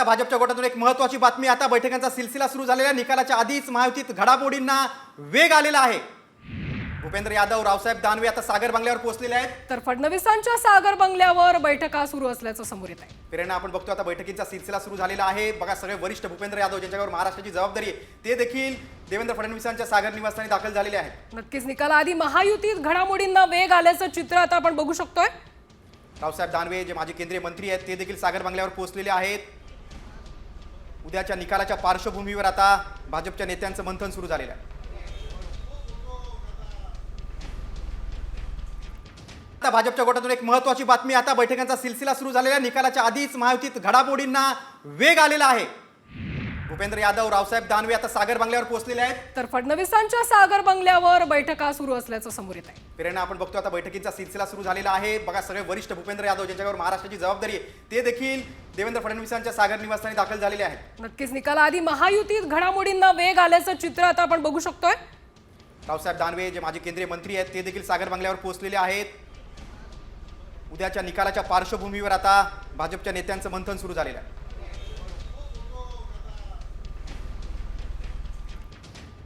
आता भाजपच्या गोटातून एक महत्त्वाची बातमी। आता बैठकांचा सिलसिला सुरू झालेला आहे। निकालाच्या आधीच महायुतीत घडामोडींना वेग आलेला आहे। भूपेंद्र यादव, रावसाहेब दानवे आता सागर बंगल्यावर पोहोचलेले आहेत। तर फडणवीसांच्या सागर बंगल्यावर बैठका सुरू असल्याचं समोर येत आहे। प्रेरणा, आपण बघतो आता बैठकीचा सिलसिला सुरू झालेला आहे। बघा, सगळे वरिष्ठ भूपेंद्र यादव ज्यांच्यावर महाराष्ट्राची जबाबदारी आहे ते देखील देवेंद्र फडणवीसांच्या सागर निवासस्थानी दाखल झालेले आहेत। नक्कीच निकालाआधी महायुतीत घडामोडींना वेग आल्याचं चित्र आता आपण बघू शकतोय। रावसाहेब दानवे जे माजी केंद्रीय मंत्री आहेत ते देखील सागर बंगल्यावर पोहोचलेले आहेत। उद्याच्या निकालाच्या पार्श्वभूमीवर आता भाजपच्या नेत्यांचं मंथन सुरू झालेलं आहे। आता भाजपच्या गोटातून एक महत्त्वाची बातमी। आता बैठकांचा सिलसिला सुरू झालेला आहे। निकालाच्या आधीच महायुतीत घडामोडींना वेग आलेला आहे। भूपेंद्र यादव, रावसाहेब दानवे आता सागर बंगल्यावर पोहोचलेले आहेत। तर फडणवीसांच्या सागर बंगल्यावर बैठका सुरू असल्याचं समोर येत आहे। प्रेरणा, आपण बघतो आता बैठकीचा सिलसिला सुरू झालेला आहे। बघा, सगळे वरिष्ठ भूपेंद्र यादव ज्यांच्यावर महाराष्ट्राची जबाबदारी आहे ते देखील देवेंद्र फडणवीसांच्या सागर निवासस्थानी दाखल झालेले आहेत। नक्कीच निकालाआधी महायुतीत घडामोडींना वेग आल्याचं चित्र आता आपण बघू शकतोय। रावसाहेब दानवे जे माजी केंद्रीय मंत्री आहेत ते देखील सागर बंगल्यावर पोहोचलेले आहेत। उद्याच्या निकालाच्या पार्श्वभूमीवर आता भाजपच्या नेत्यांचं मंथन सुरू झालेलं आहे।